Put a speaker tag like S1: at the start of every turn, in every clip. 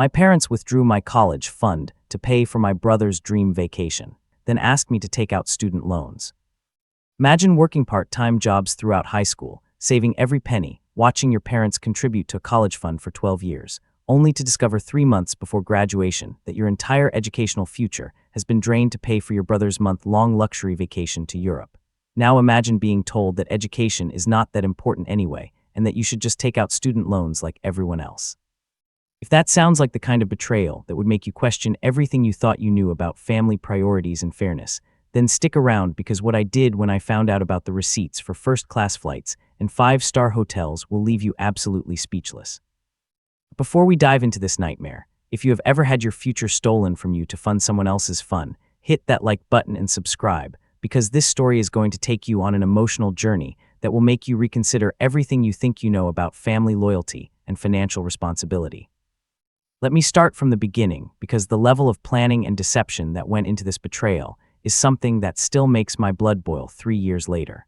S1: My parents withdrew my college fund to pay for my brother's dream vacation, then asked me to take out student loans. Imagine working part-time jobs throughout high school, saving every penny, watching your parents contribute to a college fund for 12 years, only to discover 3 months before graduation that your entire educational future has been drained to pay for your brother's month-long luxury vacation to Europe. Now imagine being told that education is not that important anyway, and that you should just take out student loans like everyone else. If that sounds like the kind of betrayal that would make you question everything you thought you knew about family priorities and fairness, then stick around, because what I did when I found out about the receipts for first-class flights and 5-star hotels will leave you absolutely speechless. Before we dive into this nightmare, if you have ever had your future stolen from you to fund someone else's fun, hit that like button and subscribe, because this story is going to take you on an emotional journey that will make you reconsider everything you think you know about family loyalty and financial responsibility. Let me start from the beginning, because the level of planning and deception that went into this betrayal is something that still makes my blood boil 3 years later.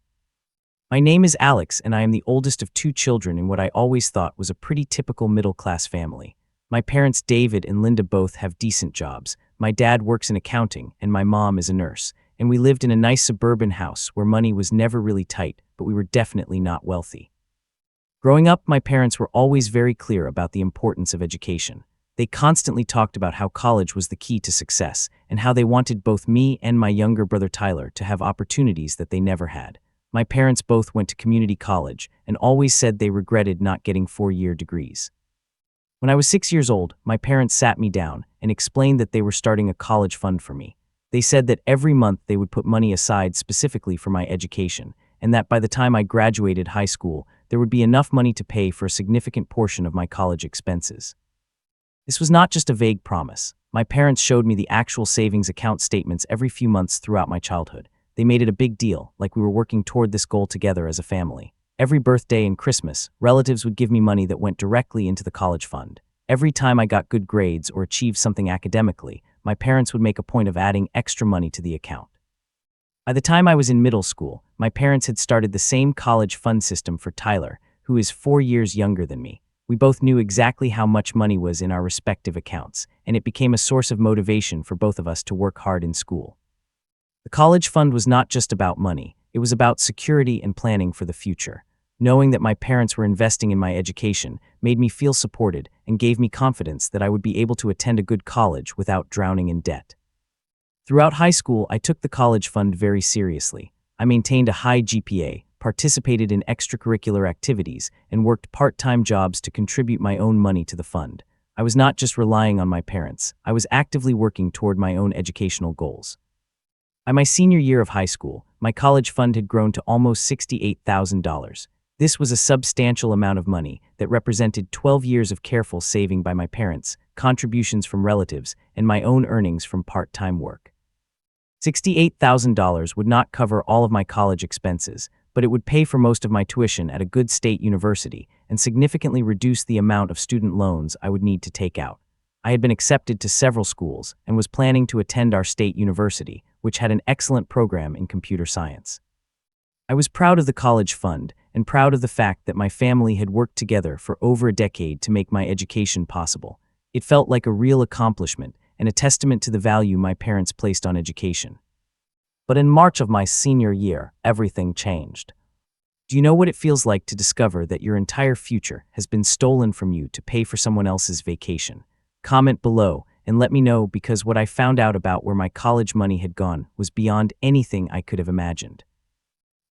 S1: My name is Alex, and I am the oldest of 2 children in what I always thought was a pretty typical middle-class family. My parents David and Linda both have decent jobs. My dad works in accounting, and my mom is a nurse, and we lived in a nice suburban house where money was never really tight, but we were definitely not wealthy. Growing up, my parents were always very clear about the importance of education. They constantly talked about how college was the key to success, and how they wanted both me and my younger brother Tyler to have opportunities that they never had. My parents both went to community college and always said they regretted not getting 4-year degrees. When I was 6 years old, my parents sat me down and explained that they were starting a college fund for me. They said that every month they would put money aside specifically for my education, and that by the time I graduated high school, there would be enough money to pay for a significant portion of my college expenses. This was not just a vague promise. My parents showed me the actual savings account statements every few months throughout my childhood. They made it a big deal, like we were working toward this goal together as a family. Every birthday and Christmas, relatives would give me money that went directly into the college fund. Every time I got good grades or achieved something academically, my parents would make a point of adding extra money to the account. By the time I was in middle school, my parents had started the same college fund system for Tyler, who is 4 years younger than me. We both knew exactly how much money was in our respective accounts, and it became a source of motivation for both of us to work hard in school. The college fund was not just about money, it was about security and planning for the future. Knowing that my parents were investing in my education made me feel supported and gave me confidence that I would be able to attend a good college without drowning in debt. Throughout high school, I took the college fund very seriously. I maintained a high GPA, participated in extracurricular activities, and worked part-time jobs to contribute my own money to the fund. I was not just relying on my parents, I was actively working toward my own educational goals. By my senior year of high school, my college fund had grown to almost $68,000. This was a substantial amount of money that represented 12 years of careful saving by my parents, contributions from relatives, and my own earnings from part-time work. $68,000 would not cover all of my college expenses, but it would pay for most of my tuition at a good state university and significantly reduce the amount of student loans I would need to take out. I had been accepted to several schools and was planning to attend our state university, which had an excellent program in computer science. I was proud of the college fund and proud of the fact that my family had worked together for over a decade to make my education possible. It felt like a real accomplishment and a testament to the value my parents placed on education. But in March of my senior year, everything changed. Do you know what it feels like to discover that your entire future has been stolen from you to pay for someone else's vacation? Comment below and let me know, because what I found out about where my college money had gone was beyond anything I could have imagined.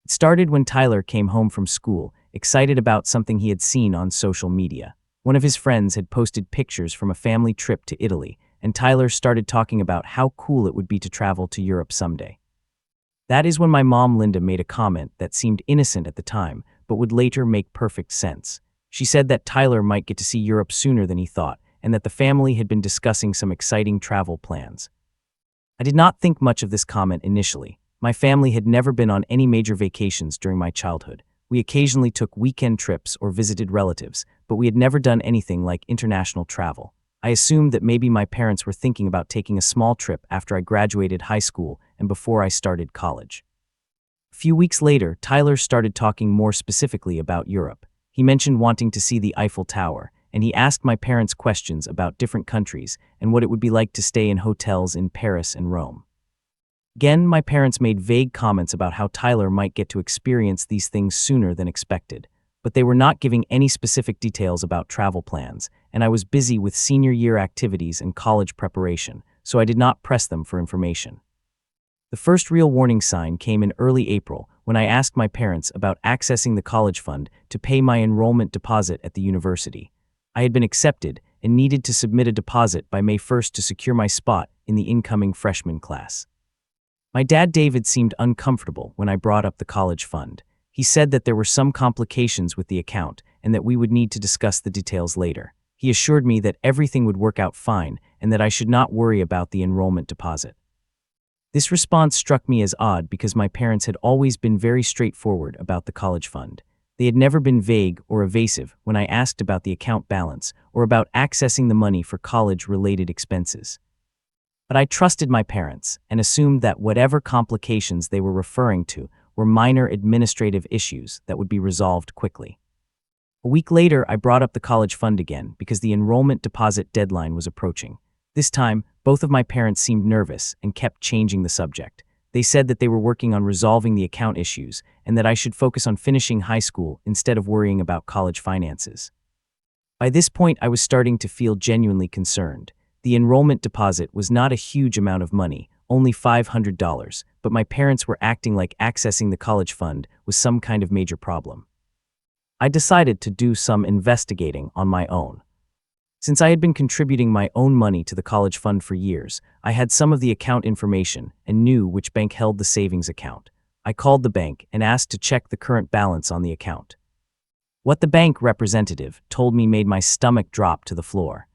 S1: It started when Tyler came home from school, excited about something he had seen on social media. One of his friends had posted pictures from a family trip to Italy, and Tyler started talking about how cool it would be to travel to Europe someday. That is when my mom Linda made a comment that seemed innocent at the time, but would later make perfect sense. She said that Tyler might get to see Europe sooner than he thought, and that the family had been discussing some exciting travel plans. I did not think much of this comment initially. My family had never been on any major vacations during my childhood. We occasionally took weekend trips or visited relatives, but we had never done anything like international travel. I assumed that maybe my parents were thinking about taking a small trip after I graduated high school and before I started college. A few weeks later, Tyler started talking more specifically about Europe. He mentioned wanting to see the Eiffel Tower, and he asked my parents questions about different countries and what it would be like to stay in hotels in Paris and Rome. Again, my parents made vague comments about how Tyler might get to experience these things sooner than expected, but they were not giving any specific details about travel plans, and I was busy with senior year activities and college preparation, so I did not press them for information. The first real warning sign came in early April when I asked my parents about accessing the college fund to pay my enrollment deposit at the university. I had been accepted and needed to submit a deposit by May 1st to secure my spot in the incoming freshman class. My dad David seemed uncomfortable when I brought up the college fund. He said that there were some complications with the account and that we would need to discuss the details later. He assured me that everything would work out fine and that I should not worry about the enrollment deposit. This response struck me as odd because my parents had always been very straightforward about the college fund. They had never been vague or evasive when I asked about the account balance or about accessing the money for college-related expenses. But I trusted my parents and assumed that whatever complications they were referring to were minor administrative issues that would be resolved quickly. A week later, I brought up the college fund again because the enrollment deposit deadline was approaching. This time, both of my parents seemed nervous and kept changing the subject. They said that they were working on resolving the account issues and that I should focus on finishing high school instead of worrying about college finances. By this point, I was starting to feel genuinely concerned. The enrollment deposit was not a huge amount of money, only $500, but my parents were acting like accessing the college fund was some kind of major problem. I decided to do some investigating on my own. Since I had been contributing my own money to the college fund for years, I had some of the account information and knew which bank held the savings account. I called the bank and asked to check the current balance on the account. What the bank representative told me made my stomach drop to the floor.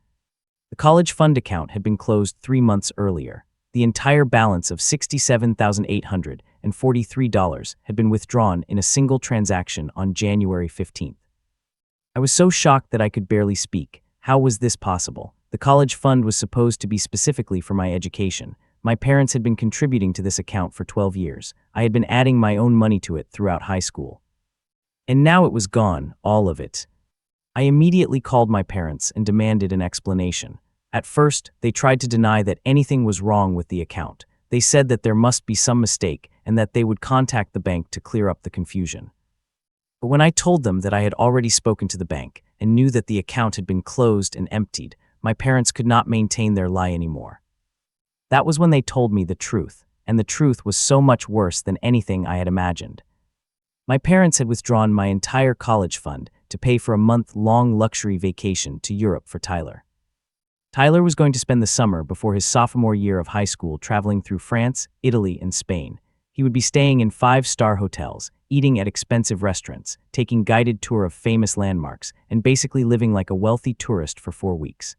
S1: The college fund account had been closed 3 months earlier. The entire balance of $67,843 had been withdrawn in a single transaction on January 15th. I was so shocked that I could barely speak. How was this possible? The college fund was supposed to be specifically for my education. My parents had been contributing to this account for 12 years. I had been adding my own money to it throughout high school. And now it was gone, all of it. I immediately called my parents and demanded an explanation. At first, they tried to deny that anything was wrong with the account. They said that there must be some mistake and that they would contact the bank to clear up the confusion. But when I told them that I had already spoken to the bank and knew that the account had been closed and emptied, my parents could not maintain their lie anymore. That was when they told me the truth, and the truth was so much worse than anything I had imagined. My parents had withdrawn my entire college fund to pay for a month-long luxury vacation to Europe for Tyler. Tyler was going to spend the summer before his sophomore year of high school traveling through France, Italy, and Spain. He would be staying in 5-star hotels, eating at expensive restaurants, taking guided tour of famous landmarks, and basically living like a wealthy tourist for 4 weeks.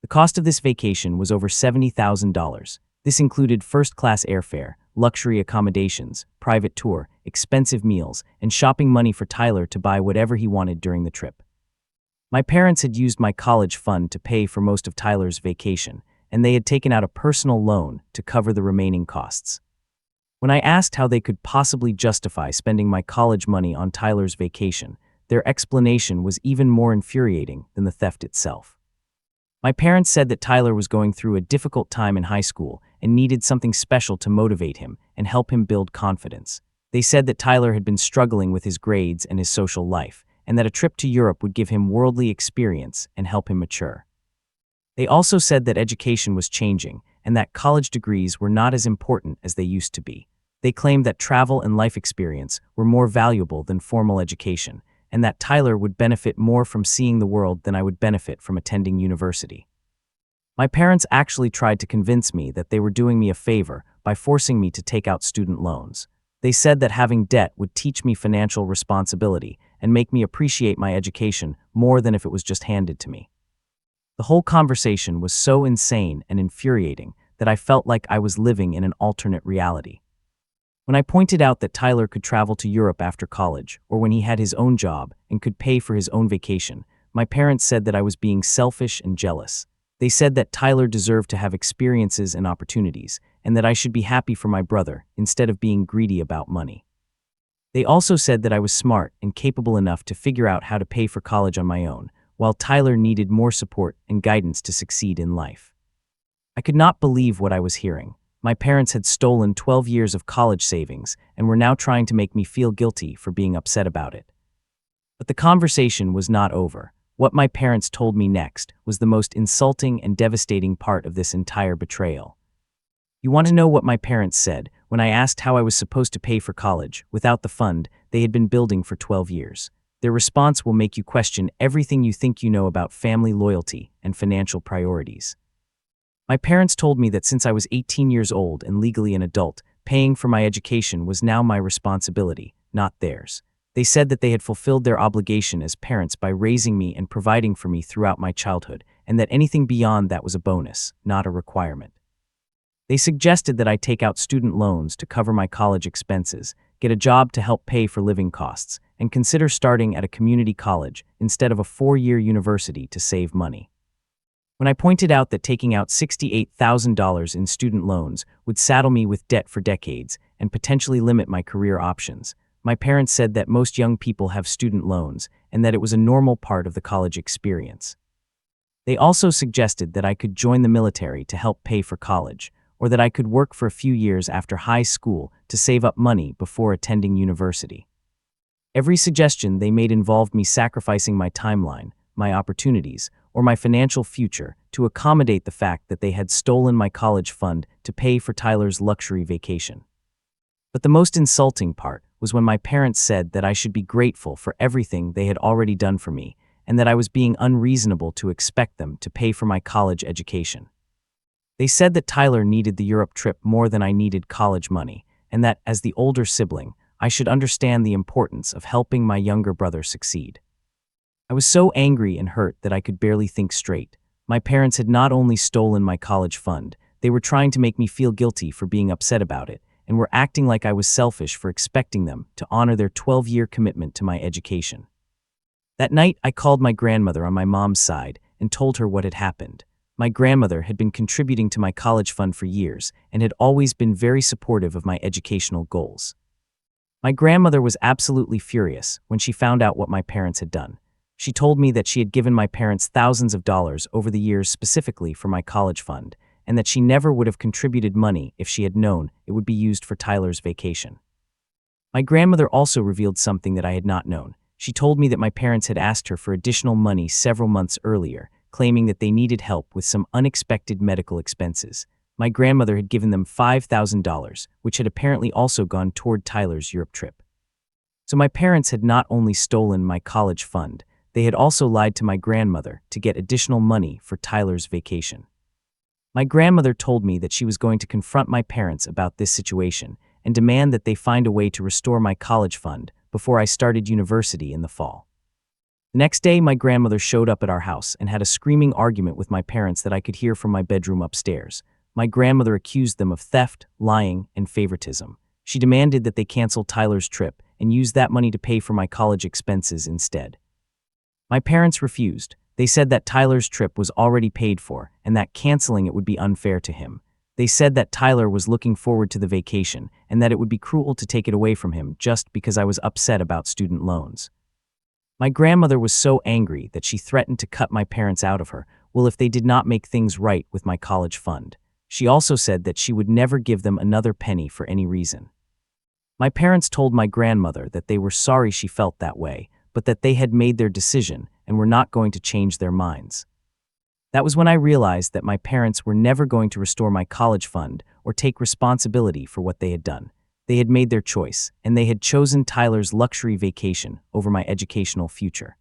S1: The cost of this vacation was over $70,000. This included first-class airfare, luxury accommodations, private tour, expensive meals, and shopping money for Tyler to buy whatever he wanted during the trip. My parents had used my college fund to pay for most of Tyler's vacation, and they had taken out a personal loan to cover the remaining costs. When I asked how they could possibly justify spending my college money on Tyler's vacation, their explanation was even more infuriating than the theft itself. My parents said that Tyler was going through a difficult time in high school and needed something special to motivate him and help him build confidence. They said that Tyler had been struggling with his grades and his social life, and that a trip to Europe would give him worldly experience and help him mature. They also said that education was changing and that college degrees were not as important as they used to be. They claimed that travel and life experience were more valuable than formal education, and that Tyler would benefit more from seeing the world than I would benefit from attending university. My parents actually tried to convince me that they were doing me a favor by forcing me to take out student loans. They said that having debt would teach me financial responsibility and make me appreciate my education more than if it was just handed to me. The whole conversation was so insane and infuriating that I felt like I was living in an alternate reality. When I pointed out that Tyler could travel to Europe after college, or when he had his own job and could pay for his own vacation, my parents said that I was being selfish and jealous. They said that Tyler deserved to have experiences and opportunities, and that I should be happy for my brother instead of being greedy about money. They also said that I was smart and capable enough to figure out how to pay for college on my own, while Tyler needed more support and guidance to succeed in life. I could not believe what I was hearing. My parents had stolen 12 years of college savings and were now trying to make me feel guilty for being upset about it. But the conversation was not over. What my parents told me next was the most insulting and devastating part of this entire betrayal. You want to know what my parents said when I asked how I was supposed to pay for college without the fund they had been building for 12 years? Their response will make you question everything you think you know about family loyalty and financial priorities. My parents told me that since I was 18 years old and legally an adult, paying for my education was now my responsibility, not theirs. They said that they had fulfilled their obligation as parents by raising me and providing for me throughout my childhood, and that anything beyond that was a bonus, not a requirement. They suggested that I take out student loans to cover my college expenses, get a job to help pay for living costs, and consider starting at a community college instead of a 4-year university to save money. When I pointed out that taking out $68,000 in student loans would saddle me with debt for decades and potentially limit my career options, my parents said that most young people have student loans and that it was a normal part of the college experience. They also suggested that I could join the military to help pay for college, or that I could work for a few years after high school to save up money before attending university. Every suggestion they made involved me sacrificing my timeline, my opportunities, or my financial future to accommodate the fact that they had stolen my college fund to pay for Tyler's luxury vacation. But the most insulting part was when my parents said that I should be grateful for everything they had already done for me and that I was being unreasonable to expect them to pay for my college education. They said that Tyler needed the Europe trip more than I needed college money, and that, as the older sibling, I should understand the importance of helping my younger brother succeed. I was so angry and hurt that I could barely think straight. My parents had not only stolen my college fund, they were trying to make me feel guilty for being upset about it, and were acting like I was selfish for expecting them to honor their 12-year commitment to my education. That night, I called my grandmother on my mom's side and told her what had happened. My grandmother had been contributing to my college fund for years and had always been very supportive of my educational goals. My grandmother was absolutely furious when she found out what my parents had done. She told me that she had given my parents thousands of dollars over the years specifically for my college fund, and that she never would have contributed money if she had known it would be used for Tyler's vacation. My grandmother also revealed something that I had not known. She told me that my parents had asked her for additional money several months earlier, claiming that they needed help with some unexpected medical expenses. My grandmother had given them $5,000, which had apparently also gone toward Tyler's Europe trip. So my parents had not only stolen my college fund, they had also lied to my grandmother to get additional money for Tyler's vacation. My grandmother told me that she was going to confront my parents about this situation and demand that they find a way to restore my college fund before I started university in the fall. The next day, my grandmother showed up at our house and had a screaming argument with my parents that I could hear from my bedroom upstairs. My grandmother accused them of theft, lying, and favoritism. She demanded that they cancel Tyler's trip and use that money to pay for my college expenses instead. My parents refused. They said that Tyler's trip was already paid for and that canceling it would be unfair to him. They said that Tyler was looking forward to the vacation and that it would be cruel to take it away from him just because I was upset about student loans. My grandmother was so angry that she threatened to cut my parents out of her, if they did not make things right with my college fund. She also said that she would never give them another penny for any reason. My parents told my grandmother that they were sorry she felt that way, but that they had made their decision and were not going to change their minds. That was when I realized that my parents were never going to restore my college fund or take responsibility for what they had done. They had made their choice, and they had chosen Tyler's luxury vacation over my educational future.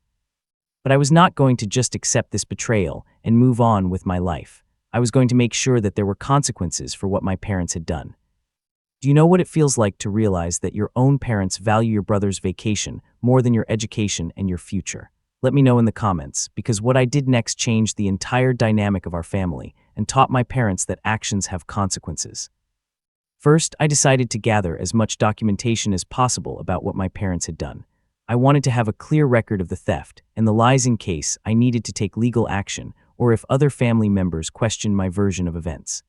S1: But I was not going to just accept this betrayal and move on with my life. I was going to make sure that there were consequences for what my parents had done. Do you know what it feels like to realize that your own parents value your brother's vacation more than your education and your future? Let me know in the comments, because what I did next changed the entire dynamic of our family and taught my parents that actions have consequences. First, I decided to gather as much documentation as possible about what my parents had done. I wanted to have a clear record of the theft and the lies in case I needed to take legal action or if other family members questioned my version of events.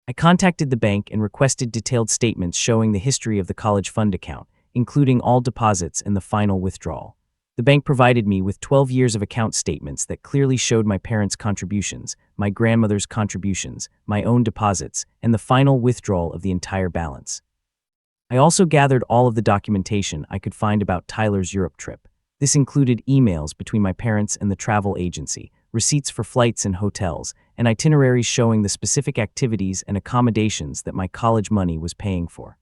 S1: I contacted the bank and requested detailed statements showing the history of the college fund account, including all deposits and the final withdrawal. The bank provided me with 12 years of account statements that clearly showed my parents' contributions, my grandmother's contributions, my own deposits, and the final withdrawal of the entire balance. I also gathered all of the documentation I could find about Tyler's Europe trip. This included emails between my parents and the travel agency, receipts for flights and hotels, and itineraries showing the specific activities and accommodations that my college money was paying for.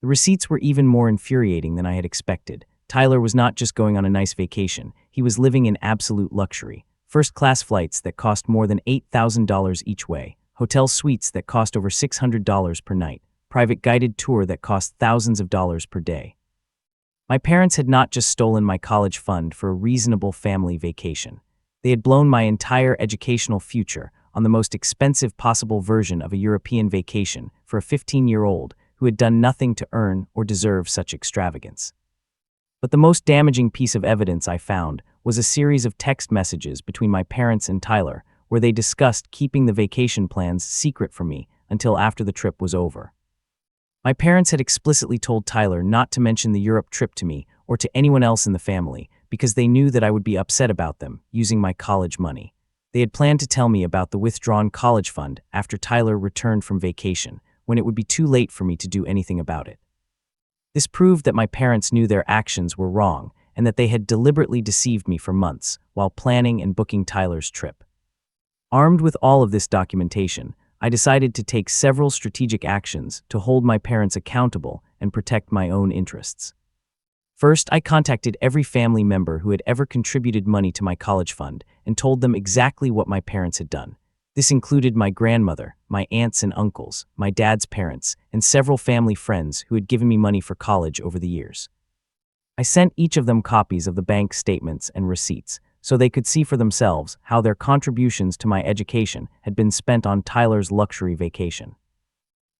S1: The receipts were even more infuriating than I had expected. Tyler was not just going on a nice vacation, he was living in absolute luxury. First-class flights that cost more than $8,000 each way, hotel suites that cost over $600 per night, private guided tour that cost thousands of dollars per day. My parents had not just stolen my college fund for a reasonable family vacation. They had blown my entire educational future on the most expensive possible version of a European vacation for a 15-year-old who had done nothing to earn or deserve such extravagance. But the most damaging piece of evidence I found was a series of text messages between my parents and Tyler where they discussed keeping the vacation plans secret from me until after the trip was over. My parents had explicitly told Tyler not to mention the Europe trip to me or to anyone else in the family because they knew that I would be upset about them using my college money. They had planned to tell me about the withdrawn college fund after Tyler returned from vacation, when it would be too late for me to do anything about it. This proved that my parents knew their actions were wrong and that they had deliberately deceived me for months while planning and booking Tyler's trip. Armed with all of this documentation, I decided to take several strategic actions to hold my parents accountable and protect my own interests. First, I contacted every family member who had ever contributed money to my college fund and told them exactly what my parents had done. This included my grandmother, my aunts and uncles, my dad's parents, and several family friends who had given me money for college over the years. I sent each of them copies of the bank statements and receipts, so they could see for themselves how their contributions to my education had been spent on Tyler's luxury vacation.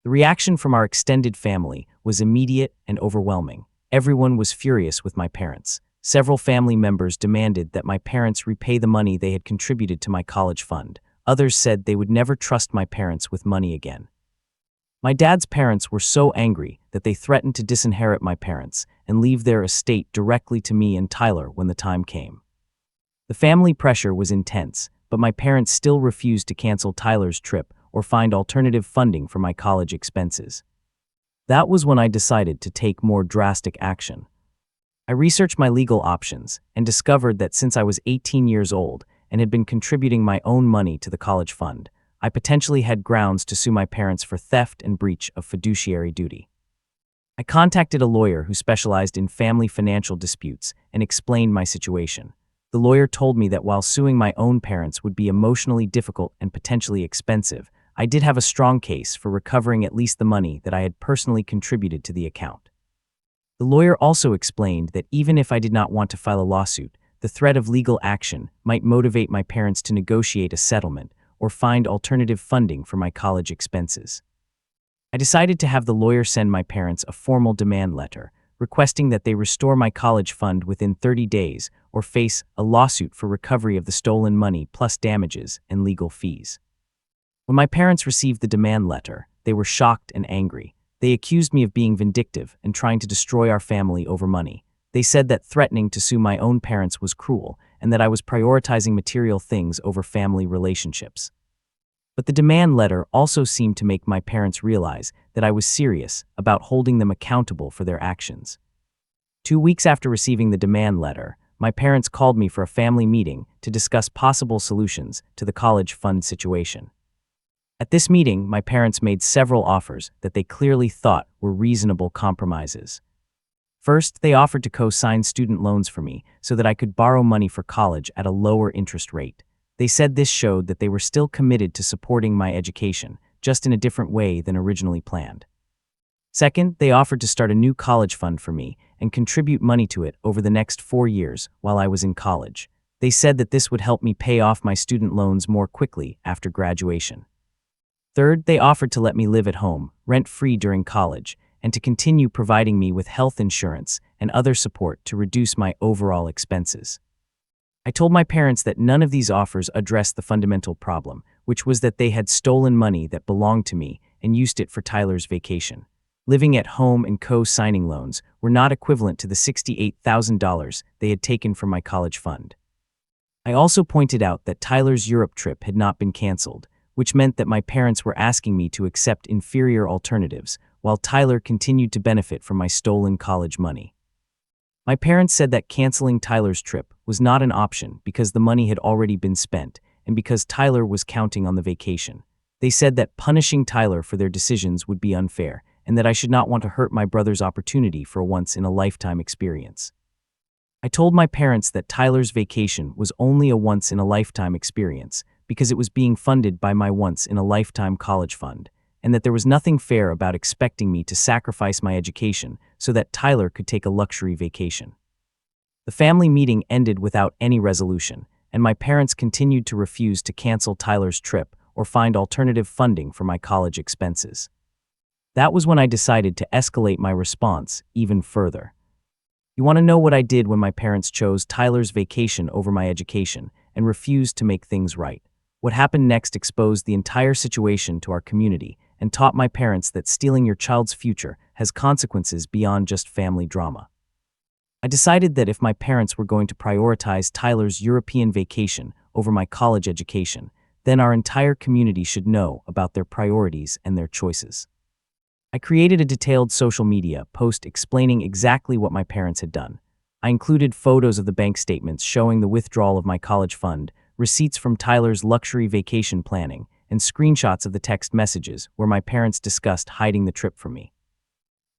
S1: The reaction from our extended family was immediate and overwhelming. Everyone was furious with my parents. Several family members demanded that my parents repay the money they had contributed to my college fund. Others said they would never trust my parents with money again. My dad's parents were so angry that they threatened to disinherit my parents and leave their estate directly to me and Tyler when the time came. The family pressure was intense, but my parents still refused to cancel Tyler's trip or find alternative funding for my college expenses. That was when I decided to take more drastic action. I researched my legal options and discovered that since I was 18 years old and had been contributing my own money to the college fund, I potentially had grounds to sue my parents for theft and breach of fiduciary duty. I contacted a lawyer who specialized in family financial disputes and explained my situation. The lawyer told me that while suing my own parents would be emotionally difficult and potentially expensive, I did have a strong case for recovering at least the money that I had personally contributed to the account. The lawyer also explained that even if I did not want to file a lawsuit, the threat of legal action might motivate my parents to negotiate a settlement or find alternative funding for my college expenses. I decided to have the lawyer send my parents a formal demand letter, requesting that they restore my college fund within 30 days or face a lawsuit for recovery of the stolen money plus damages and legal fees. When my parents received the demand letter, they were shocked and angry. They accused me of being vindictive and trying to destroy our family over money. They said that threatening to sue my own parents was cruel and that I was prioritizing material things over family relationships. But the demand letter also seemed to make my parents realize that I was serious about holding them accountable for their actions. 2 weeks after receiving the demand letter, my parents called me for a family meeting to discuss possible solutions to the college fund situation. At this meeting, my parents made several offers that they clearly thought were reasonable compromises. First, they offered to co-sign student loans for me so that I could borrow money for college at a lower interest rate. They said this showed that they were still committed to supporting my education, just in a different way than originally planned. Second, they offered to start a new college fund for me and contribute money to it over the next 4 years while I was in college. They said that this would help me pay off my student loans more quickly after graduation. Third, they offered to let me live at home, rent-free during college, and to continue providing me with health insurance and other support to reduce my overall expenses. I told my parents that none of these offers addressed the fundamental problem, which was that they had stolen money that belonged to me and used it for Tyler's vacation. living at home and co-signing loans were not equivalent to the $68,000 they had taken from my college fund. I also pointed out that Tyler's Europe trip had not been canceled, which meant that my parents were asking me to accept inferior alternatives, while Tyler continued to benefit from my stolen college money. My parents said that canceling Tyler's trip was not an option because the money had already been spent and because Tyler was counting on the vacation. They said that punishing Tyler for their decisions would be unfair and that I should not want to hurt my brother's opportunity for a once-in-a-lifetime experience. I told my parents that Tyler's vacation was only a once-in-a-lifetime experience because it was being funded by my once-in-a-lifetime college fund, and that there was nothing fair about expecting me to sacrifice my education so that Tyler could take a luxury vacation. The family meeting ended without any resolution, and my parents continued to refuse to cancel Tyler's trip or find alternative funding for my college expenses. That was when I decided to escalate my response even further. You want to know what I did when my parents chose Tyler's vacation over my education and refused to make things right? What happened next exposed the entire situation to our community and taught my parents that stealing your child's future has consequences beyond just family drama. I decided that if my parents were going to prioritize Tyler's European vacation over my college education, then our entire community should know about their priorities and their choices. I created a detailed social media post explaining exactly what my parents had done. I included photos of the bank statements showing the withdrawal of my college fund, receipts from Tyler's luxury vacation planning, and screenshots of the text messages where my parents discussed hiding the trip from me.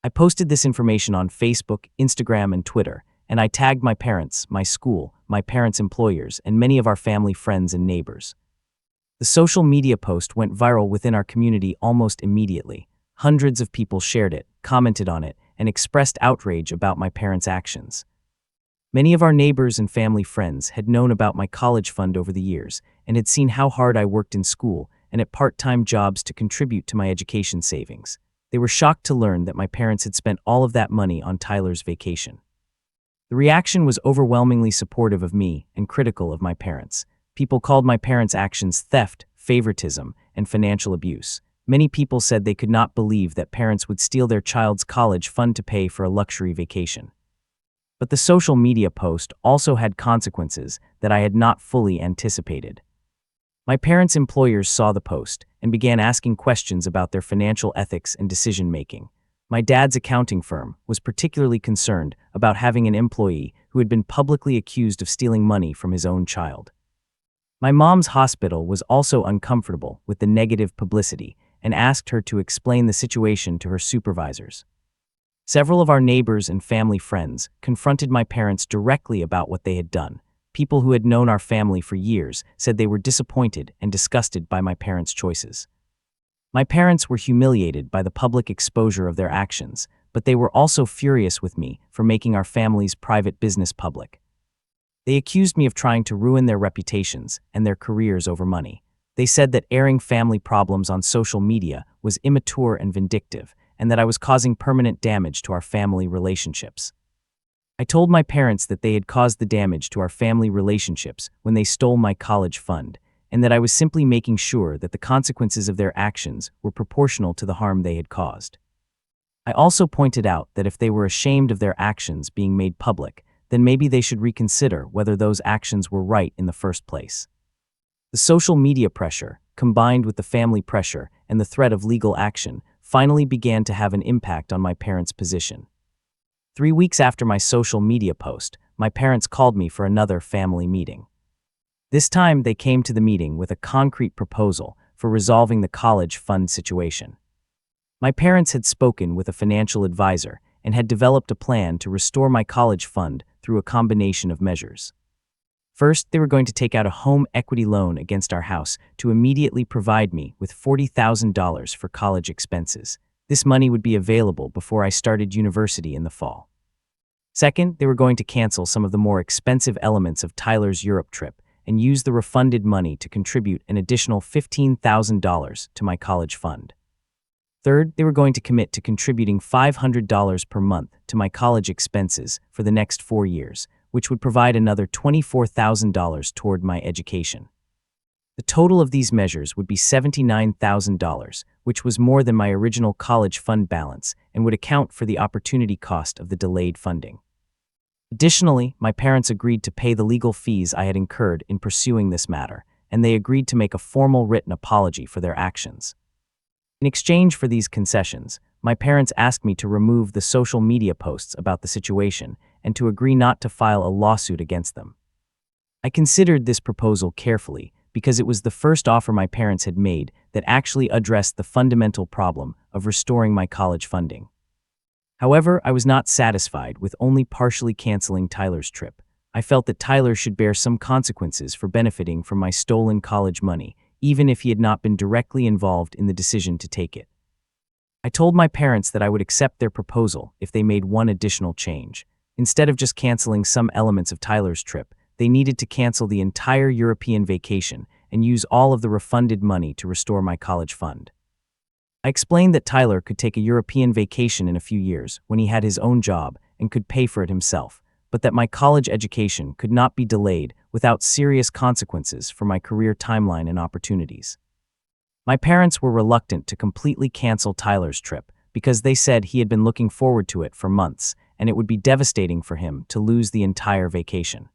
S1: I posted this information on Facebook, Instagram, and Twitter, and I tagged my parents, my school, my parents' employers, and many of our family friends and neighbors. The social media post went viral within our community almost immediately. Hundreds of people shared it, commented on it, and expressed outrage about my parents' actions. Many of our neighbors and family friends had known about my college fund over the years and had seen how hard I worked in school and at part-time jobs to contribute to my education savings. They were shocked to learn that my parents had spent all of that money on Tyler's vacation. The reaction was overwhelmingly supportive of me and critical of my parents. People called my parents' actions theft, favoritism, and financial abuse. Many people said they could not believe that parents would steal their child's college fund to pay for a luxury vacation. But the social media post also had consequences that I had not fully anticipated. My parents' employers saw the post and began asking questions about their financial ethics and decision-making. My dad's accounting firm was particularly concerned about having an employee who had been publicly accused of stealing money from his own child. My mom's hospital was also uncomfortable with the negative publicity and asked her to explain the situation to her supervisors. Several of our neighbors and family friends confronted my parents directly about what they had done. People who had known our family for years said they were disappointed and disgusted by my parents' choices. My parents were humiliated by the public exposure of their actions, but they were also furious with me for making our family's private business public. They accused me of trying to ruin their reputations and their careers over money. They said that airing family problems on social media was immature and vindictive, and that I was causing permanent damage to our family relationships. I told my parents that they had caused the damage to our family relationships when they stole my college fund, and that I was simply making sure that the consequences of their actions were proportional to the harm they had caused. I also pointed out that if they were ashamed of their actions being made public, then maybe they should reconsider whether those actions were right in the first place. The social media pressure, combined with the family pressure and the threat of legal action, finally began to have an impact on my parents' position. 3 weeks after my social media post, my parents called me for another family meeting. This time, they came to the meeting with a concrete proposal for resolving the college fund situation. My parents had spoken with a financial advisor and had developed a plan to restore my college fund through a combination of measures. First, they were going to take out a home equity loan against our house to immediately provide me with $40,000 for college expenses. This money would be available before I started university in the fall. Second, they were going to cancel some of the more expensive elements of Tyler's Europe trip and use the refunded money to contribute an additional $15,000 to my college fund. Third, they were going to commit to contributing $500 per month to my college expenses for the next 4 years, which would provide another $24,000 toward my education. The total of these measures would be $79,000, which was more than my original college fund balance and would account for the opportunity cost of the delayed funding. Additionally, my parents agreed to pay the legal fees I had incurred in pursuing this matter, and they agreed to make a formal written apology for their actions. In exchange for these concessions, my parents asked me to remove the social media posts about the situation and to agree not to file a lawsuit against them. I considered this proposal carefully because it was the first offer my parents had made that actually addressed the fundamental problem of restoring my college funding. However, I was not satisfied with only partially canceling Tyler's trip. I felt that Tyler should bear some consequences for benefiting from my stolen college money, even if he had not been directly involved in the decision to take it. I told my parents that I would accept their proposal if they made one additional change. Instead of just canceling some elements of Tyler's trip, they needed to cancel the entire European vacation and use all of the refunded money to restore my college fund. I explained that Tyler could take a European vacation in a few years when he had his own job and could pay for it himself, but that my college education could not be delayed without serious consequences for my career timeline and opportunities. My parents were reluctant to completely cancel Tyler's trip because they said he had been looking forward to it for months and it would be devastating for him to lose the entire vacation.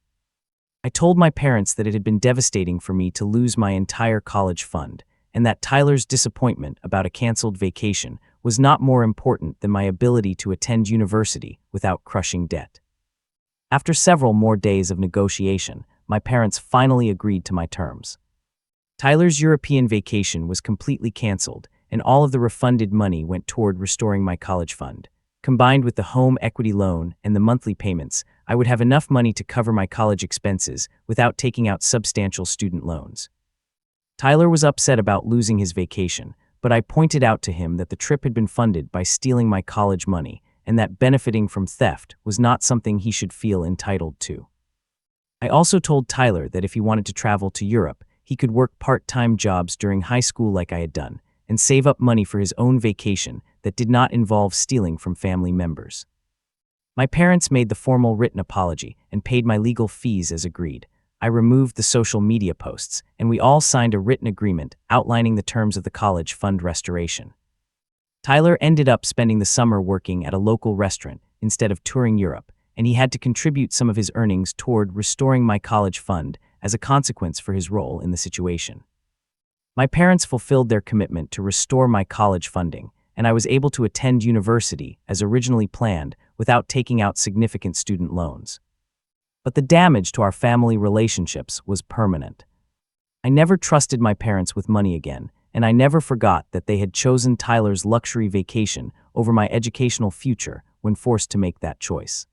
S1: I told my parents that it had been devastating for me to lose my entire college fund, and that Tyler's disappointment about a canceled vacation was not more important than my ability to attend university without crushing debt. After several more days of negotiation, my parents finally agreed to my terms. Tyler's European vacation was completely canceled, and all of the refunded money went toward restoring my college fund. Combined with the home equity loan and the monthly payments, I would have enough money to cover my college expenses without taking out substantial student loans. Tyler was upset about losing his vacation, but I pointed out to him that the trip had been funded by stealing my college money and that benefiting from theft was not something he should feel entitled to. I also told Tyler that if he wanted to travel to Europe, he could work part-time jobs during high school like I had done and save up money for his own vacation that did not involve stealing from family members. My parents made the formal written apology and paid my legal fees as agreed. I removed the social media posts, and we all signed a written agreement outlining the terms of the college fund restoration. Tyler ended up spending the summer working at a local restaurant instead of touring Europe, and he had to contribute some of his earnings toward restoring my college fund as a consequence for his role in the situation. My parents fulfilled their commitment to restore my college funding, and I was able to attend university as originally planned without taking out significant student loans. But the damage to our family relationships was permanent. I never trusted my parents with money again, and I never forgot that they had chosen Tyler's luxury vacation over my educational future when forced to make that choice.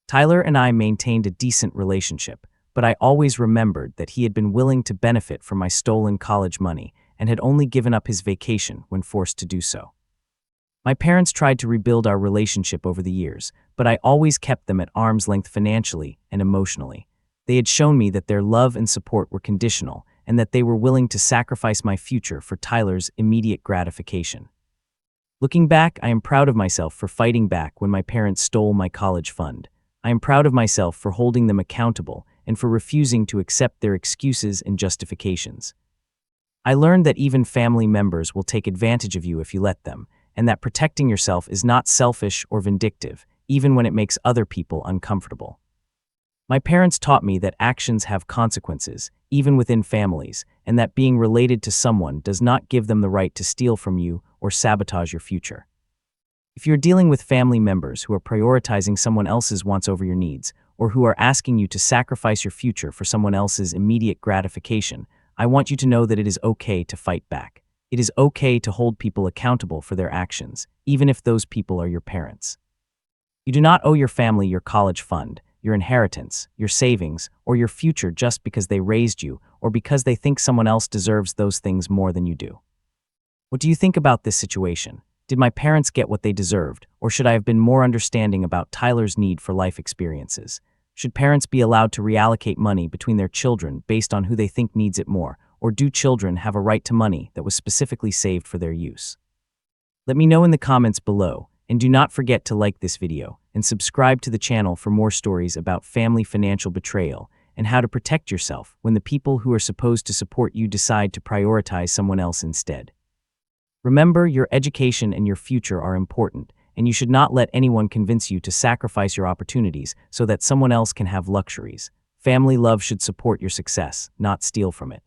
S1: Tyler and I maintained a decent relationship, but I always remembered that he had been willing to benefit from my stolen college money and had only given up his vacation when forced to do so. My parents tried to rebuild our relationship over the years, but I always kept them at arm's length financially and emotionally. They had shown me that their love and support were conditional and that they were willing to sacrifice my future for Tyler's immediate gratification. Looking back, I am proud of myself for fighting back when my parents stole my college fund. I am proud of myself for holding them accountable and for refusing to accept their excuses and justifications. I learned that even family members will take advantage of you if you let them, and that protecting yourself is not selfish or vindictive, even when it makes other people uncomfortable. My parents taught me that actions have consequences, even within families, and that being related to someone does not give them the right to steal from you or sabotage your future. If you're dealing with family members who are prioritizing someone else's wants over your needs, or who are asking you to sacrifice your future for someone else's immediate gratification, I want you to know that it is okay to fight back. It is okay to hold people accountable for their actions, even if those people are your parents. You do not owe your family your college fund, your inheritance, your savings, or your future just because they raised you or because they think someone else deserves those things more than you do. What do you think about this situation? Did my parents get what they deserved, or should I have been more understanding about Tyler's need for life experiences? Should parents be allowed to reallocate money between their children based on who they think needs it more, or do children have a right to money that was specifically saved for their use? Let me know in the comments below, and do not forget to like this video and subscribe to the channel for more stories about family financial betrayal and how to protect yourself when the people who are supposed to support you decide to prioritize someone else instead. Remember, your education and your future are important, and you should not let anyone convince you to sacrifice your opportunities so that someone else can have luxuries. Family love should support your success, not steal from it.